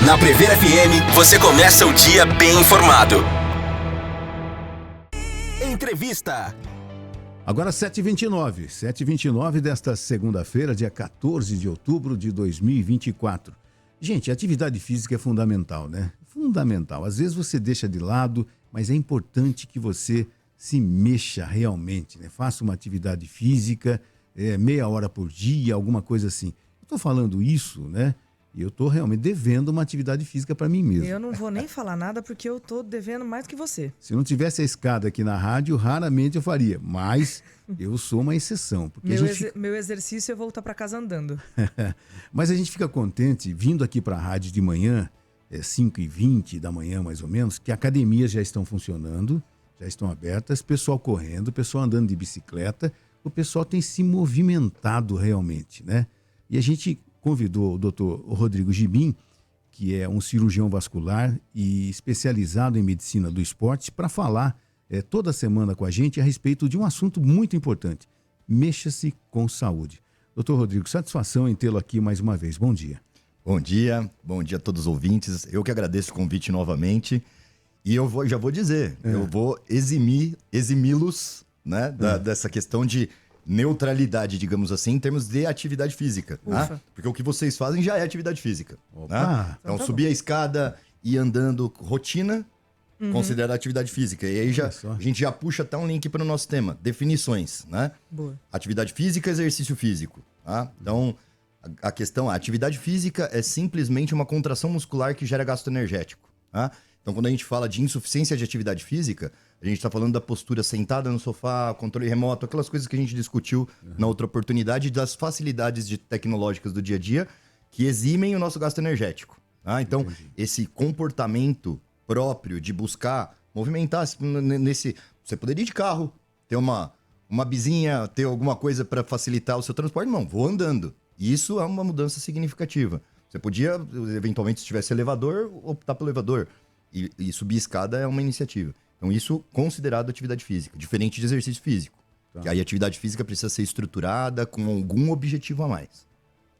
Na Prever FM, você começa o dia bem informado. Entrevista. Agora 7h29 desta segunda-feira, dia 14 de outubro de 2024. Gente, a atividade física é fundamental, né? Fundamental. Às vezes você deixa de lado, mas é importante que você se mexa realmente, né? Faça uma atividade física, meia hora por dia, alguma coisa assim. Eu estou falando isso, né? E eu estou realmente devendo uma atividade física para mim mesmo. Eu não vou nem falar nada porque eu estou devendo mais do que você. Se não tivesse a escada aqui na rádio, raramente eu faria. Mas eu sou uma exceção. Porque Meu exercício é voltar para casa andando. Mas a gente fica contente vindo aqui para a rádio de manhã, 5h20 da manhã mais ou menos, que academias já estão funcionando, já estão abertas, pessoal correndo, pessoal andando de bicicleta, o pessoal tem se movimentado realmente, né? E a gente convidou o doutor Rodrigo Gibim, que é um cirurgião vascular e especializado em medicina do esporte, para falar toda semana com a gente a respeito de um assunto muito importante. Mexa-se com saúde. Doutor Rodrigo, satisfação em tê-lo aqui mais uma vez. Bom dia. Bom dia a todos os ouvintes. Eu que agradeço o convite novamente. E já vou dizer, eu vou eximi-los, né, dessa questão de neutralidade, digamos assim, em termos de atividade física. Né? Porque o que vocês fazem já é atividade física. Né? Então, subir a escada e andando, rotina, considerada atividade física. E aí a gente já puxa até um link para o nosso tema, definições. Né? Boa. Atividade física, exercício físico. Tá? Então, a atividade física é simplesmente uma contração muscular que gera gasto energético. Tá? Então, quando a gente fala de insuficiência de atividade física, a gente está falando da postura sentada no sofá, controle remoto, aquelas coisas que a gente discutiu na outra oportunidade, das facilidades tecnológicas do dia a dia que eximem o nosso gasto energético. Tá? Então, esse comportamento próprio de buscar movimentar você poderia ir de carro, ter uma bizinha, ter alguma coisa para facilitar o seu transporte. Não, vou andando. Isso é uma mudança significativa. Você podia, eventualmente, se tivesse elevador, optar pelo elevador. E subir escada é uma iniciativa. Então, isso considerado atividade física, diferente de exercício físico. Tá. Que aí a atividade física precisa ser estruturada com algum objetivo a mais.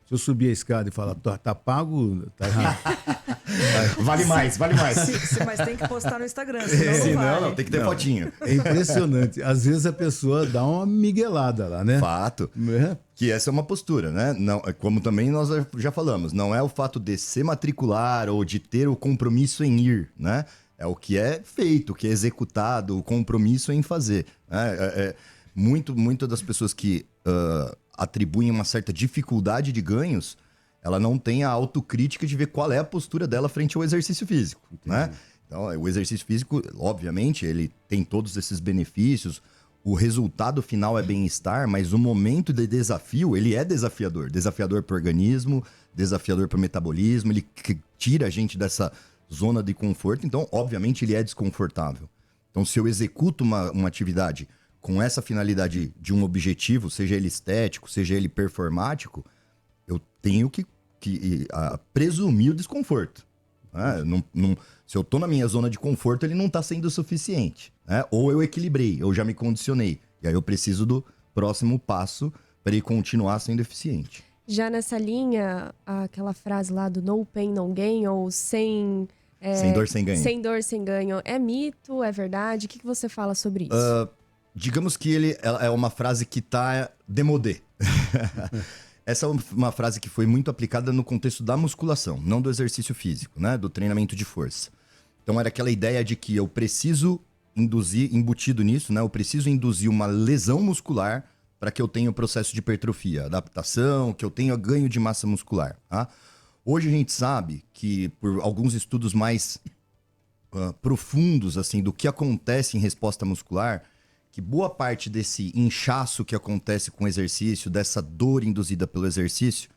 Se eu subir a escada e falar, tá pago, tá errado. Vale mais. Mas tem que postar no Instagram, senão Não, tem que ter fotinho. É impressionante. Às vezes a pessoa dá uma miguelada lá, né? Fato. Que essa é uma postura, né? Não, como também nós já falamos, não é o fato de se matricular ou de ter o compromisso em ir, né? É o que é feito, o que é executado, o compromisso em fazer. Né? Muito das pessoas que atribuem uma certa dificuldade de ganhos, ela não tem a autocrítica de ver qual é a postura dela frente ao exercício físico. Né? Então, o exercício físico, obviamente, ele tem todos esses benefícios, o resultado final é bem-estar, mas o momento de desafio, ele é desafiador. Desafiador para o organismo, desafiador para o metabolismo, ele tira a gente dessa zona de conforto, então, obviamente, ele é desconfortável. Então, se eu executo uma atividade com essa finalidade de um objetivo, seja ele estético, seja ele performático, eu tenho que presumir o desconforto. Né? Se eu estou na minha zona de conforto, ele não está sendo suficiente. Né? Ou eu equilibrei, eu já me condicionei. E aí eu preciso do próximo passo para ele continuar sendo eficiente. Já nessa linha, aquela frase lá do no pain, no gain, ou sem dor, sem ganho. Sem dor, sem ganho. É mito? É verdade? O que você fala sobre isso? Digamos que é uma frase que está démodé. Essa é uma frase que foi muito aplicada no contexto da musculação, não do exercício físico, né? Do treinamento de força. Então era aquela ideia de que eu preciso embutido nisso, né? Eu preciso induzir uma lesão muscular para que eu tenha o processo de hipertrofia, adaptação, que eu tenha ganho de massa muscular. Tá? Hoje a gente sabe que, por alguns estudos mais profundos assim, do que acontece em resposta muscular, que boa parte desse inchaço que acontece com o exercício, dessa dor induzida pelo exercício,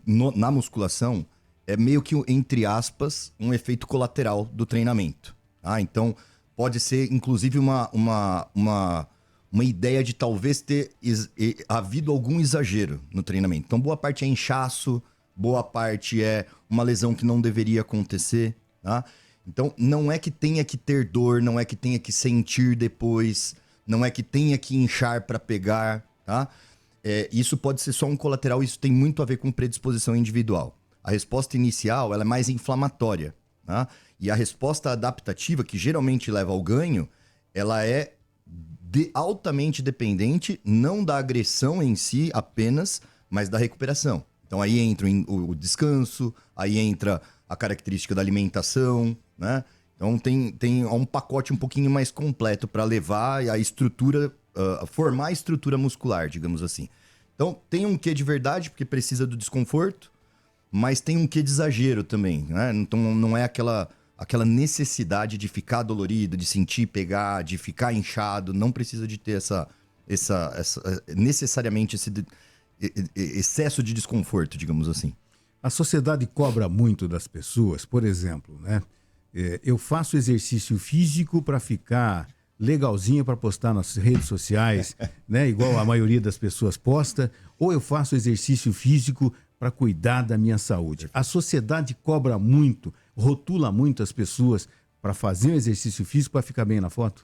na musculação, é meio que, entre aspas, um efeito colateral do treinamento. Tá? Então, pode ser, inclusive, uma ideia de talvez ter havido algum exagero no treinamento. Então, boa parte é inchaço, boa parte é uma lesão que não deveria acontecer. Tá? Então, não é que tenha que ter dor, não é que tenha que sentir depois, não é que tenha que inchar para pegar. Tá? Isso pode ser só um colateral, isso tem muito a ver com predisposição individual. a resposta inicial ela é mais inflamatória, tá? E a resposta adaptativa, que geralmente leva ao ganho, ela é altamente dependente, não da agressão em si apenas, mas da recuperação. Então aí entra o descanso, aí entra a característica da alimentação, né? Então tem um pacote um pouquinho mais completo para levar a estrutura, formar a estrutura muscular, digamos assim. Então tem um quê de verdade, porque precisa do desconforto, mas tem um quê de exagero também, né? Então não é aquela necessidade de ficar dolorido, de sentir pegar, de ficar inchado, não precisa de ter necessariamente esse excesso de desconforto, digamos assim. A sociedade cobra muito das pessoas, por exemplo, né? Eu faço exercício físico para ficar legalzinho para postar nas redes sociais, né? Igual a maioria das pessoas posta, ou eu faço exercício físico para cuidar da minha saúde. A sociedade cobra muito, rotula muito as pessoas para fazer um exercício físico para ficar bem na foto?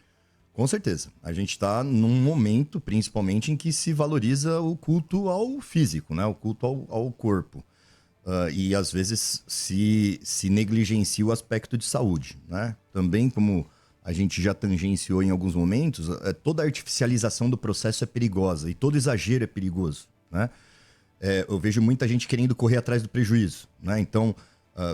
Com certeza. A gente está num momento, principalmente, em que se valoriza o culto ao físico, né? O culto ao corpo. E às vezes se negligencia o aspecto de saúde, né? Também, como a gente já tangenciou em alguns momentos, toda artificialização do processo é perigosa e todo exagero é perigoso, né? Eu vejo muita gente querendo correr atrás do prejuízo, né? Então,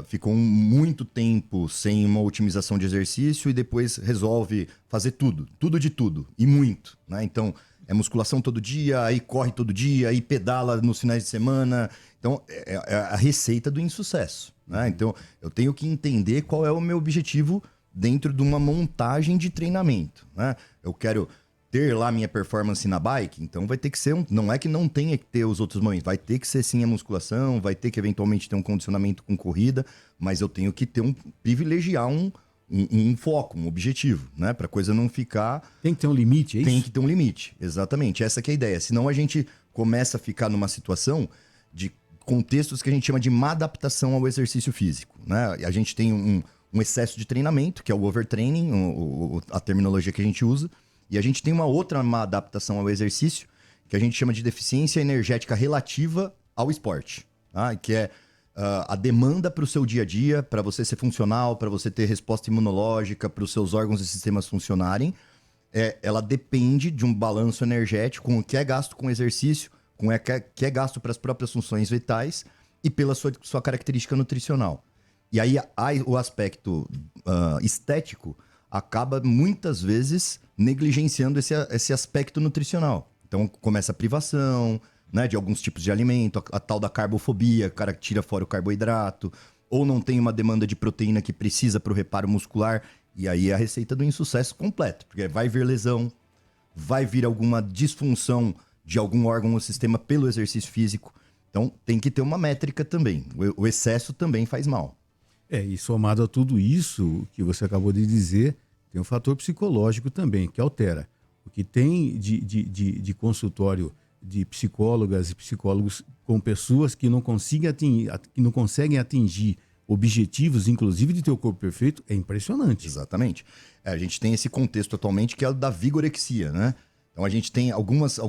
ficou muito tempo sem uma otimização de exercício e depois resolve fazer tudo de tudo, e muito, né? Então, é musculação todo dia, aí corre todo dia, aí pedala nos finais de semana. Então, é a receita do insucesso, né? Então, eu tenho que entender qual é o meu objetivo dentro de uma montagem de treinamento, né? Eu quero ter lá minha performance na bike, então vai ter que ser não é que não tenha que ter os outros momentos, vai ter que ser sim a musculação, vai ter que eventualmente ter um condicionamento com corrida, mas eu tenho que privilegiar um foco, um objetivo, né? Pra coisa não ficar... Tem que ter um limite, é isso? Tem que ter um limite, exatamente. Essa que é a ideia. Senão a gente começa a ficar numa situação de contextos que a gente chama de má adaptação ao exercício físico, né? A gente tem um excesso de treinamento, que é o overtraining, a terminologia que a gente usa, e a gente tem uma outra má adaptação ao exercício, que a gente chama de deficiência energética relativa ao esporte, tá? Que é a demanda para o seu dia a dia, para você ser funcional, para você ter resposta imunológica, para os seus órgãos e sistemas funcionarem, ela depende de um balanço energético com o que é gasto com exercício, com o que é gasto para as próprias funções vitais e pela sua característica nutricional. E aí o aspecto estético acaba muitas vezes negligenciando esse aspecto nutricional. Então começa a privação, né, de alguns tipos de alimento, a tal da carbofobia, o cara tira fora o carboidrato, ou não tem uma demanda de proteína que precisa para o reparo muscular, e aí é a receita do insucesso completo, porque vai vir lesão, vai vir alguma disfunção de algum órgão ou sistema pelo exercício físico. Então tem que ter uma métrica também, o excesso também faz mal. E somado a tudo isso que você acabou de dizer, tem um fator psicológico também, que altera. O que tem de consultório de psicólogas e psicólogos com pessoas que não conseguem atingir objetivos, inclusive de ter o corpo perfeito, é impressionante. Exatamente. A gente tem esse contexto atualmente que é o da vigorexia, né? Então a gente tem alguns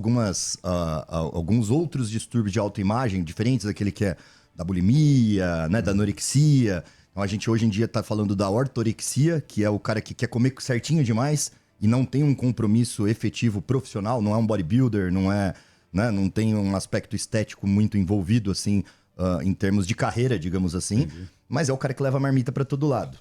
outros distúrbios de autoimagem, diferentes daquele que é da bulimia, né, da anorexia. Então a gente hoje em dia está falando da ortorexia, que é o cara que quer comer certinho demais e não tem um compromisso efetivo profissional, não é um bodybuilder, não é, né, não tem um aspecto estético muito envolvido assim, em termos de carreira, digamos assim, mas é o cara que leva a marmita para todo lado.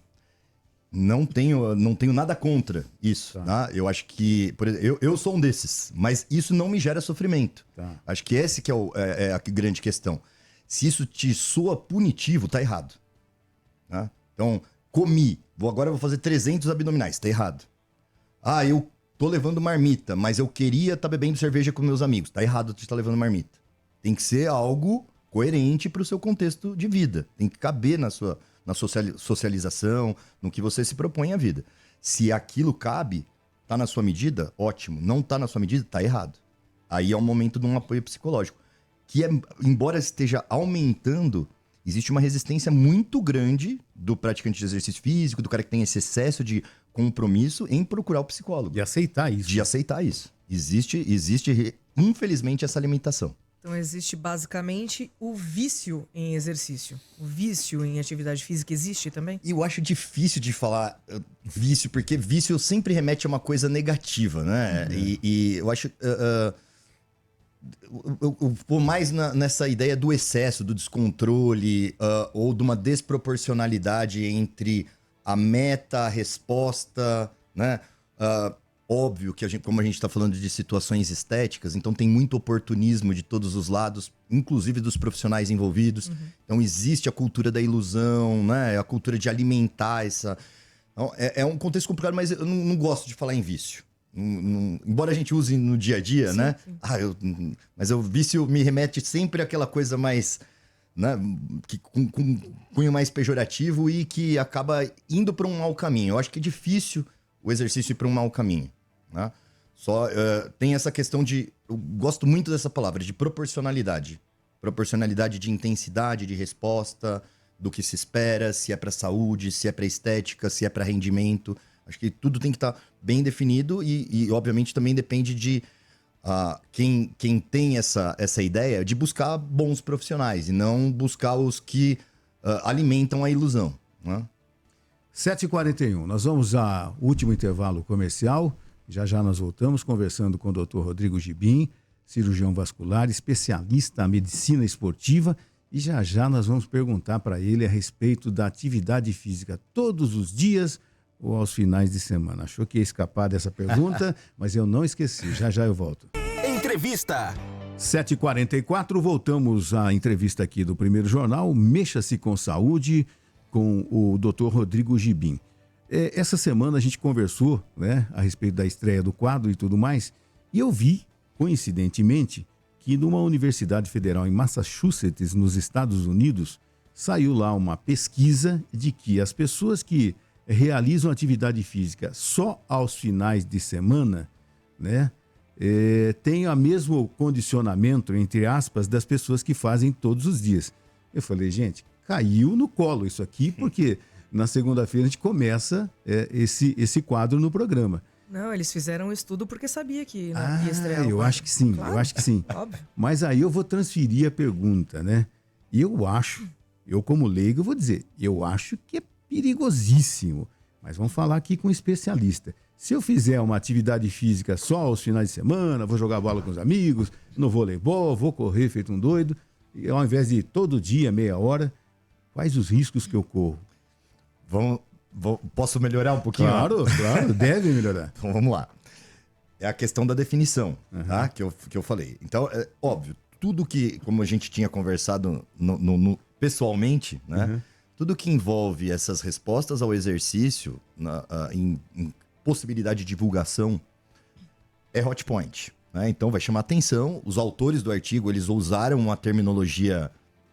Não tenho nada contra isso, tá? Eu acho que, por exemplo, eu sou um desses, mas isso não me gera sofrimento. Tá. Acho que esse que é a grande questão. Se isso te soa punitivo, tá errado. Tá? Então, agora eu vou fazer 300 abdominais, tá errado. Eu tô levando marmita, mas eu queria estar bebendo cerveja com meus amigos, tá errado de estar levando marmita. Tem que ser algo coerente para o seu contexto de vida, tem que caber na socialização, no que você se propõe à vida. Se aquilo cabe, tá na sua medida, ótimo. Não tá na sua medida, tá errado. Aí é o momento de um apoio psicológico. Que embora esteja aumentando, existe uma resistência muito grande do praticante de exercício físico, do cara que tem esse excesso de compromisso em procurar o psicólogo. De aceitar isso. De aceitar isso. Existe, infelizmente, essa limitação. Então existe basicamente o vício em exercício. O vício em atividade física existe também? E eu acho difícil de falar vício, porque vício sempre remete a uma coisa negativa, né? E eu acho... eu vou mais nessa ideia do excesso, do descontrole, ou de uma desproporcionalidade entre a meta, a resposta, né? Óbvio que, como a gente está falando de situações estéticas, então tem muito oportunismo de todos os lados, inclusive dos profissionais envolvidos. Então existe a cultura da ilusão, né? A cultura de alimentar essa... Então, é um contexto complicado, mas eu não gosto de falar em vício. Embora a gente use no dia a dia, né? Sim. Mas o vício me remete sempre àquela coisa mais... Né? Com cunho mais pejorativo e que acaba indo para um mau caminho. Eu acho que é difícil o exercício ir para um mau caminho. Né? Só tem essa questão de... Eu gosto muito dessa palavra, de proporcionalidade. Proporcionalidade de intensidade, de resposta, do que se espera, se é para saúde, se é para estética, se é para rendimento. Acho que tudo tem que estar bem definido e obviamente, também depende de quem tem essa ideia de buscar bons profissionais e não buscar os que alimentam a ilusão. Né? 7h41, nós vamos ao último intervalo comercial. Já nós voltamos conversando com o Dr. Rodrigo Gibim, cirurgião vascular, especialista em medicina esportiva. E já nós vamos perguntar para ele a respeito da atividade física todos os dias ou aos finais de semana. Achou que ia escapar dessa pergunta, mas eu não esqueci. Já eu volto. Entrevista. 7h44, voltamos à entrevista aqui do Primeiro Jornal. Mexa-se com saúde, com o Dr. Rodrigo Gibim. Essa semana a gente conversou, né, a respeito da estreia do quadro e tudo mais, e eu vi, coincidentemente, que numa universidade federal em Massachusetts, nos Estados Unidos, saiu lá uma pesquisa de que as pessoas que realizam atividade física só aos finais de semana, né, têm o mesmo condicionamento, entre aspas, das pessoas que fazem todos os dias. Eu falei, gente, caiu no colo isso aqui, porque na segunda-feira a gente começa esse quadro no programa. Não, eles fizeram um estudo porque sabia que ia estrear. Eu acho que sim, claro. Eu acho que sim. Óbvio. Mas aí eu vou transferir a pergunta, né? E eu como leigo, eu vou dizer, eu acho que é perigosíssimo. Mas vamos falar aqui com um especialista. Se eu fizer uma atividade física só aos finais de semana, vou jogar bola com os amigos, no voleibol, vou correr feito um doido, e ao invés de todo dia, meia hora, quais os riscos que eu corro? Posso melhorar um pouquinho? Claro, deve melhorar. Então vamos lá. É a questão da definição, tá? Que eu falei. Então, é óbvio, tudo que, como a gente tinha conversado pessoalmente, né? Tudo que envolve essas respostas ao exercício em possibilidade de divulgação é hot point. Né? Então vai chamar atenção. Os autores do artigo, eles usaram uma terminologia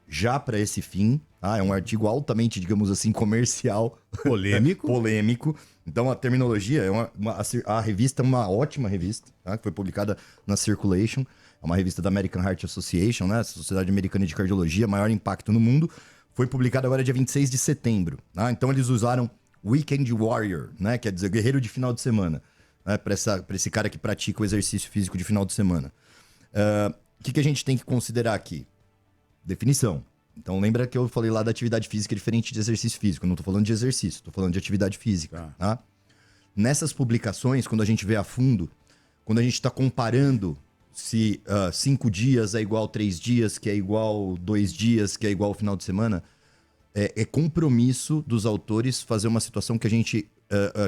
já para esse fim. É um artigo altamente, digamos assim, comercial. Polêmico. Então a terminologia, a revista é uma ótima revista, tá? Que foi publicada na Circulation. É uma revista da American Heart Association, né? Sociedade Americana de Cardiologia, maior impacto no mundo. Foi publicada agora dia 26 de setembro. Tá? Então eles usaram Weekend Warrior, né? Quer dizer, guerreiro de final de semana. Né? Para esse cara que pratica o exercício físico de final de semana. O que a gente tem que considerar aqui? Definição. Então lembra que eu falei lá da atividade física diferente de exercício físico. Eu não estou falando de exercício, estou falando de atividade física. Tá? Nessas publicações, quando a gente vê a fundo, quando a gente está comparando se 5 dias é igual 3 dias, que é igual 2 dias, que é igual final de semana, é compromisso dos autores fazer uma situação que a gente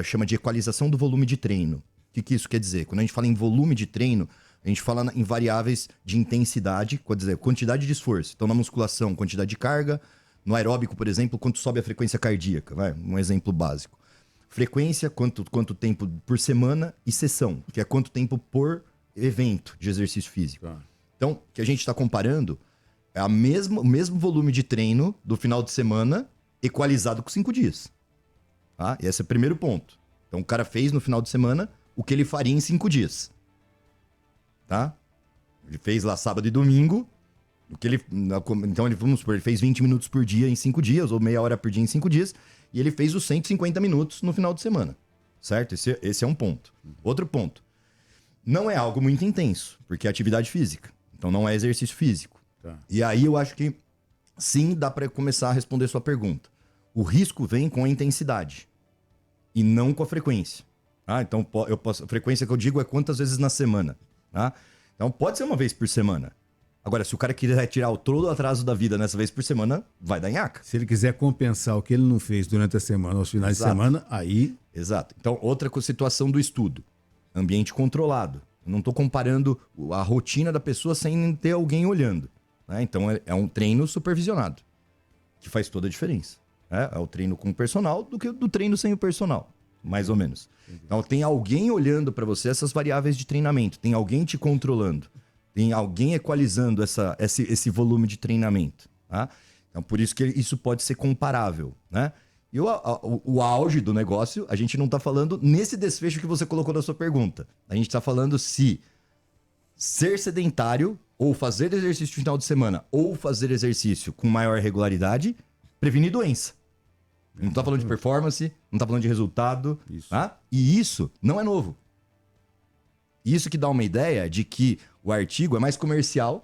chama de equalização do volume de treino. O que isso quer dizer? Quando a gente fala em volume de treino, a gente fala em variáveis de intensidade, quer dizer, quantidade de esforço. Então, na musculação, quantidade de carga. No aeróbico, por exemplo, quanto sobe a frequência cardíaca. Vai? Um exemplo básico. Frequência, quanto tempo por semana. E sessão, que é quanto tempo por evento de exercício físico. Então, o que a gente está comparando é o mesmo volume de treino do final de semana equalizado com 5 dias. Tá? E esse é o primeiro ponto. Então, o cara fez no final de semana o que ele faria em 5 dias. Tá? Ele fez lá sábado e domingo. Então, vamos supor, ele fez 20 minutos por dia em 5 dias, ou meia hora por dia em 5 dias, e ele fez os 150 minutos no final de semana. Certo? Esse é um ponto. Outro ponto. Não é algo muito intenso, porque é atividade física. Então não é exercício físico. Tá. E aí eu acho que sim, dá para começar a responder sua pergunta. O risco vem com a intensidade e não com a frequência. Então a frequência que eu digo é quantas vezes na semana. Tá? Então pode ser uma vez por semana. Agora, se o cara quiser tirar todo o atraso da vida nessa vez por semana, vai dar nhaca. Se ele quiser compensar o que ele não fez durante a semana, aos finais Exato. de semana, aí... Exato. Então, outra situação do estudo. Ambiente controlado. Eu não estou comparando a rotina da pessoa sem ter alguém olhando. Né? Então, é um treino supervisionado, que faz toda a diferença. É o treino com o personal do que do treino sem o personal, mais ou menos. Então, tem alguém olhando para você essas variáveis de treinamento. Tem alguém te controlando. Tem alguém equalizando esse volume de treinamento. Tá? Então, por isso que isso pode ser comparável. Né? E o auge do negócio, a gente não está falando nesse desfecho que você colocou na sua pergunta. A gente está falando se ser sedentário, ou fazer exercício no final de semana, ou fazer exercício com maior regularidade, prevenir doença. Não está falando de performance, não está falando de resultado. Isso. Tá? E isso não é novo. Isso que dá uma ideia de que o artigo é mais comercial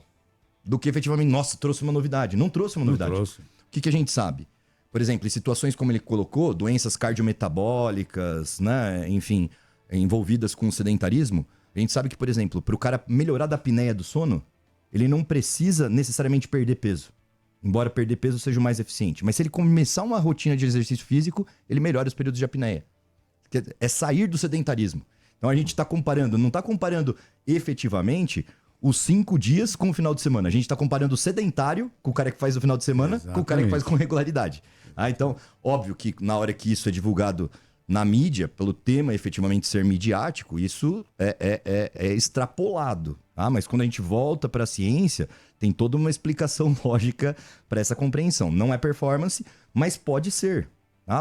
do que efetivamente, nossa, trouxe uma novidade. Não trouxe uma novidade. trouxe. O que a gente sabe? Por exemplo, em situações como ele colocou, doenças cardiometabólicas, né? Enfim, envolvidas com o sedentarismo, a gente sabe que, por exemplo, para o cara melhorar da apneia do sono, ele não precisa necessariamente perder peso. Embora perder peso seja o mais eficiente. Mas se ele começar uma rotina de exercício físico, ele melhora os períodos de apneia. É sair do sedentarismo. Então a gente está comparando, não está comparando efetivamente os 5 dias com o final de semana. A gente está comparando o sedentário com o cara que faz no final de semana com o cara que faz com regularidade. Então, óbvio que na hora que isso é divulgado na mídia, pelo tema efetivamente ser midiático, isso é extrapolado. Mas quando a gente volta para a ciência, tem toda uma explicação lógica para essa compreensão. Não é performance, mas pode ser.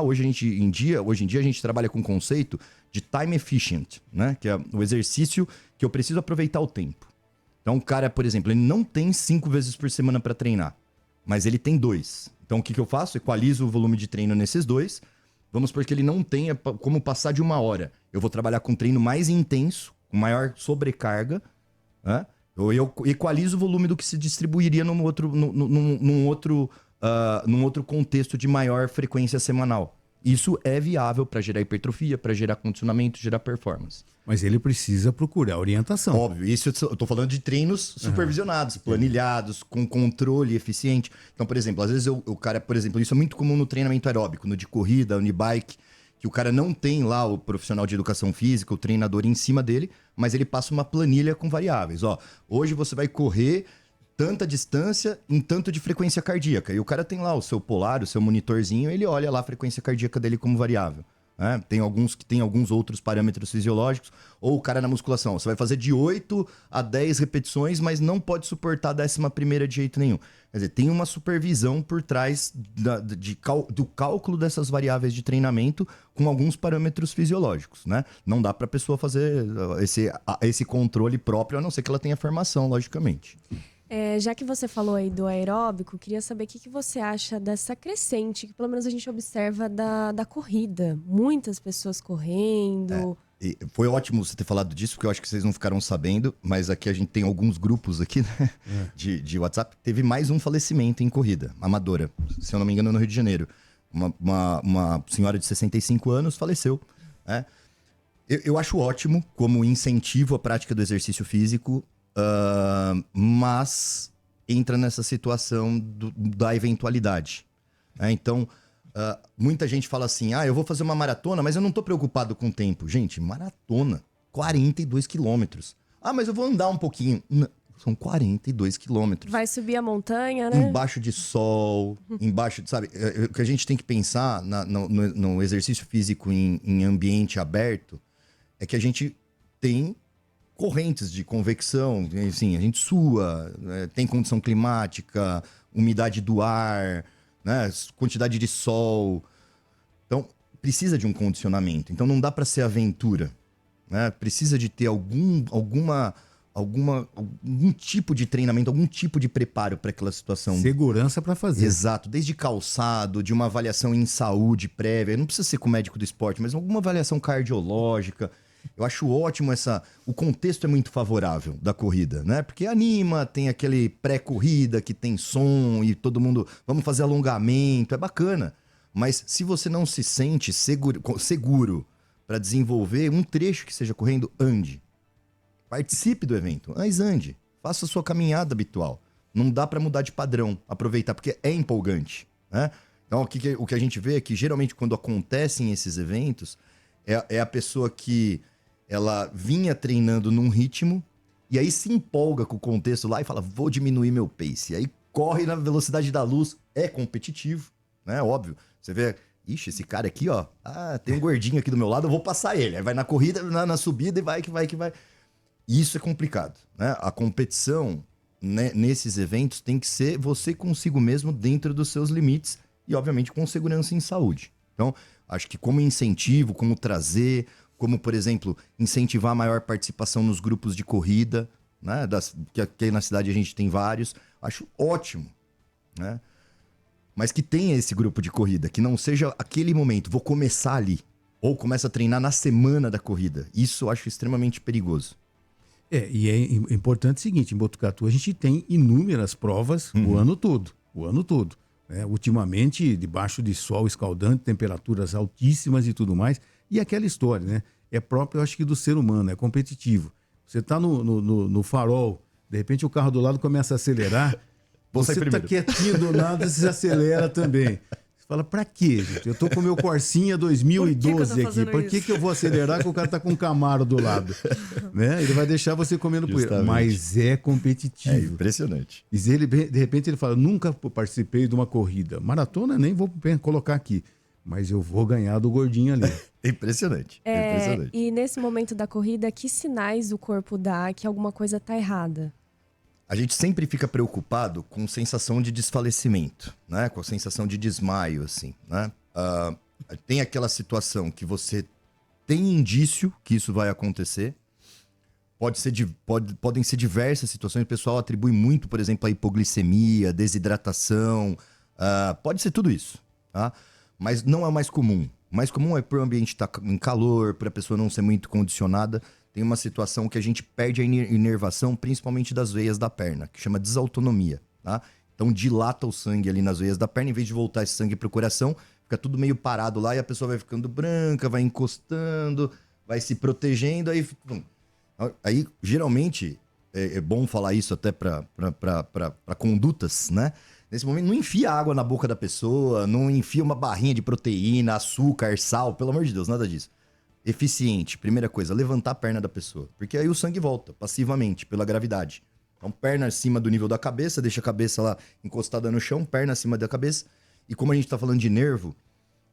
Hoje em dia a gente trabalha com o conceito de time efficient, né? Que é o exercício que eu preciso aproveitar o tempo. Então o cara, por exemplo, ele não tem 5 vezes por semana para treinar, mas ele tem 2. Então o que eu faço? Equalizo o volume de treino nesses 2. Vamos supor que ele não tenha como passar de 1 hora. Eu vou trabalhar com um treino mais intenso, com maior sobrecarga, né? Eu equalizo o volume do que se distribuiria num outro contexto de maior frequência semanal. Isso é viável para gerar hipertrofia, para gerar condicionamento, gerar performance. Mas ele precisa procurar orientação. Óbvio, isso eu tô falando de treinos supervisionados, planilhados, com controle eficiente. Então, por exemplo, às vezes o cara, por exemplo, isso é muito comum no treinamento aeróbico, no de corrida, no bike, que o cara não tem lá o profissional de educação física, o treinador em cima dele, mas ele passa uma planilha com variáveis. Hoje você vai correr tanta distância em tanto de frequência cardíaca. E o cara tem lá o seu polar, o seu monitorzinho, ele olha lá a frequência cardíaca dele como variável. Né? Tem alguns que tem alguns outros parâmetros fisiológicos. Ou o cara na musculação, você vai fazer de 8 a 10 repetições, mas não pode suportar a 11ª de jeito nenhum. Quer dizer, tem uma supervisão por trás do cálculo dessas variáveis de treinamento com alguns parâmetros fisiológicos. Né? Não dá para a pessoa fazer esse controle próprio, a não ser que ela tenha formação, logicamente. Já que você falou aí do aeróbico, queria saber o que você acha dessa crescente, que pelo menos a gente observa da corrida. Muitas pessoas correndo. E foi ótimo você ter falado disso, porque eu acho que vocês não ficaram sabendo, mas aqui a gente tem alguns grupos aqui, né, de WhatsApp. Teve mais um falecimento em corrida, amadora, se eu não me engano, no Rio de Janeiro. Uma senhora de 65 anos faleceu. Né? Eu acho ótimo como incentivo à prática do exercício físico, mas entra nessa situação da eventualidade. Né? Então, muita gente fala assim, eu vou fazer uma maratona, mas eu não tô preocupado com o tempo. Gente, maratona, 42 quilômetros. Mas eu vou andar um pouquinho. Não, são 42 quilômetros. Vai subir a montanha, né? Embaixo de sol, embaixo de, sabe? O que a gente tem que pensar no exercício físico em ambiente aberto é que a gente tem correntes de convecção, assim, a gente sua, tem condição climática, umidade do ar, né, quantidade de sol. Então, precisa de um condicionamento. Então, não dá para ser aventura. Né? Precisa de ter algum tipo de treinamento, algum tipo de preparo para aquela situação. Segurança para fazer. Exato. Desde calçado, de uma avaliação em saúde prévia. Não precisa ser com o médico do esporte, mas alguma avaliação cardiológica. Eu acho ótimo o contexto é muito favorável da corrida, né? Porque anima, tem aquele pré-corrida que tem som e todo mundo, vamos fazer alongamento, é bacana. Mas se você não se sente seguro para desenvolver um trecho que seja correndo, ande. Participe do evento, mas ande. Faça a sua caminhada habitual. Não dá para mudar de padrão, aproveitar, porque é empolgante, né? Então, o que a gente vê é que, geralmente, quando acontecem esses eventos, é a pessoa que ela vinha treinando num ritmo e aí se empolga com o contexto lá e fala, vou diminuir meu pace. E aí corre na velocidade da luz, é competitivo, né? Óbvio. Você vê, ixi, esse cara aqui, ó, tem um gordinho aqui do meu lado, eu vou passar ele. Aí vai na corrida, na subida e vai que vai. Isso é complicado, né? A competição, né, nesses eventos tem que ser você consigo mesmo dentro dos seus limites e, obviamente, com segurança em saúde. Então, acho que como incentivo, como trazer, como, por exemplo, incentivar a maior participação nos grupos de corrida, né? Que aqui na cidade a gente tem vários, acho ótimo, né? Mas que tenha esse grupo de corrida, que não seja aquele momento, vou começar ali, ou começa a treinar na semana da corrida. Isso eu acho extremamente perigoso. E é importante o seguinte, em Botucatu a gente tem inúmeras provas o ano todo, né? Ultimamente, debaixo de sol escaldante, temperaturas altíssimas e tudo mais, e aquela história, né? É próprio, eu acho que do ser humano, é competitivo. Você tá no farol, de repente o carro do lado começa a acelerar, você tá quietinho do nada, você acelera também. Você fala, pra quê, gente? Eu tô com o meu Corsinha 2012 aqui. Por que eu vou acelerar que o cara tá com um Camaro do lado? Né? Ele vai deixar você comendo poeira. Mas é competitivo. É impressionante. E ele, de repente ele fala, nunca participei de uma corrida. Maratona nem vou colocar aqui. Mas eu vou ganhar do gordinho ali. Impressionante. Impressionante. E nesse momento da corrida, que sinais o corpo dá que alguma coisa tá errada? A gente sempre fica preocupado com sensação de desfalecimento, né? Com a sensação de desmaio, assim, né? Tem aquela situação que você tem indício que isso vai acontecer. Podem ser diversas situações. O pessoal atribui muito, por exemplo, a hipoglicemia, desidratação. Pode ser tudo isso, tá? Mas não é o mais comum. O mais comum é para o ambiente estar em calor, para a pessoa não ser muito condicionada. Tem uma situação que a gente perde a inervação, principalmente das veias da perna, que chama desautonomia, tá? Então dilata o sangue ali nas veias da perna, em vez de voltar esse sangue para o coração, fica tudo meio parado lá e a pessoa vai ficando branca, vai encostando, vai se protegendo, aí geralmente, é bom falar isso até para condutas, né? Nesse momento, não enfia água na boca da pessoa, não enfia uma barrinha de proteína, açúcar, sal, pelo amor de Deus, nada disso. Eficiente, primeira coisa, levantar a perna da pessoa. Porque aí o sangue volta, passivamente, pela gravidade. Então, perna acima do nível da cabeça, deixa a cabeça lá encostada no chão, perna acima da cabeça. E como a gente tá falando de nervo,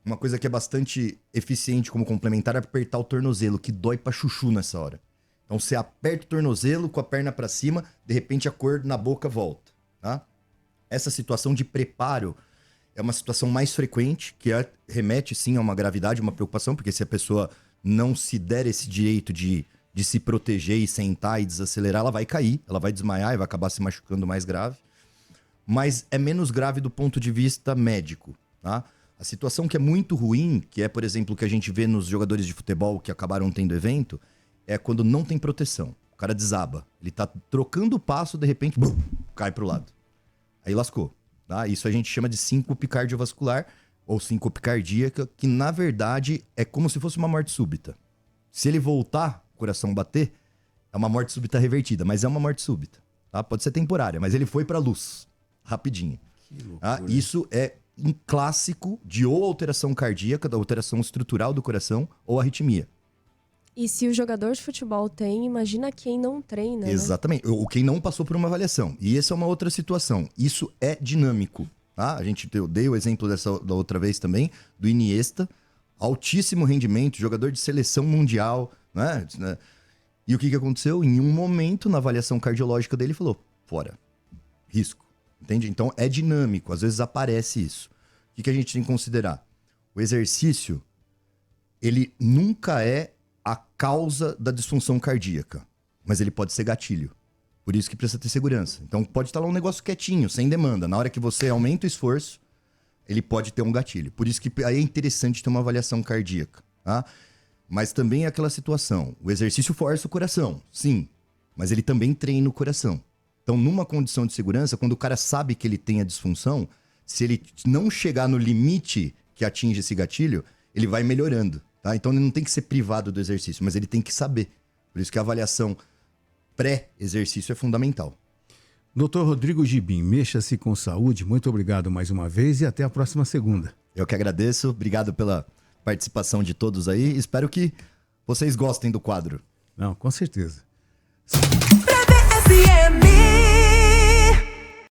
uma coisa que é bastante eficiente como complementar é apertar o tornozelo, que dói pra chuchu nessa hora. Então, você aperta o tornozelo com a perna pra cima, de repente a cor na boca volta, tá? Essa situação de preparo é uma situação mais frequente, que remete sim a uma gravidade, uma preocupação, porque se a pessoa não se der esse direito de se proteger e sentar e desacelerar, ela vai cair, ela vai desmaiar e vai acabar se machucando mais grave. Mas é menos grave do ponto de vista médico, tá? A situação que é muito ruim, que é, por exemplo, o que a gente vê nos jogadores de futebol que acabaram tendo evento, é quando não tem proteção. O cara desaba. Ele tá trocando o passo, de repente, cai pro lado. Aí lascou, tá? Isso a gente chama de síncope cardiovascular, ou síncope cardíaca, que na verdade é como se fosse uma morte súbita. Se ele voltar, o coração bater, é uma morte súbita revertida, mas é uma morte súbita, tá? Pode ser temporária, mas ele foi pra luz, rapidinho. Tá? Isso é um clássico de ou alteração cardíaca, da alteração estrutural do coração, ou arritmia. E se o jogador de futebol tem, imagina quem não treina, né? Exatamente, ou quem não passou por uma avaliação. E essa é uma outra situação. Isso é dinâmico. Ah, eu dei o exemplo da outra vez também, do Iniesta, altíssimo rendimento, jogador de seleção mundial, né? E o que aconteceu? Em um momento, na avaliação cardiológica dele, falou, fora, risco, entende? Então é dinâmico, às vezes aparece isso. O que a gente tem que considerar? O exercício, ele nunca é a causa da disfunção cardíaca, mas ele pode ser gatilho. Por isso que precisa ter segurança. Então pode estar lá um negócio quietinho, sem demanda. Na hora que você aumenta o esforço, ele pode ter um gatilho. Por isso que aí é interessante ter uma avaliação cardíaca, tá? Mas também é aquela situação, o exercício força o coração, sim, mas ele também treina o coração. Então, numa condição de segurança, quando o cara sabe que ele tem a disfunção, se ele não chegar no limite que atinge esse gatilho, ele vai melhorando, tá? Então, ele não tem que ser privado do exercício, mas ele tem que saber. Por isso que a avaliação pré-exercício é fundamental. Dr. Rodrigo Gibim, mexa-se com saúde. Muito obrigado mais uma vez e até a próxima segunda. Eu que agradeço, obrigado pela participação de todos aí. Espero que vocês gostem do quadro. Não, com certeza. FM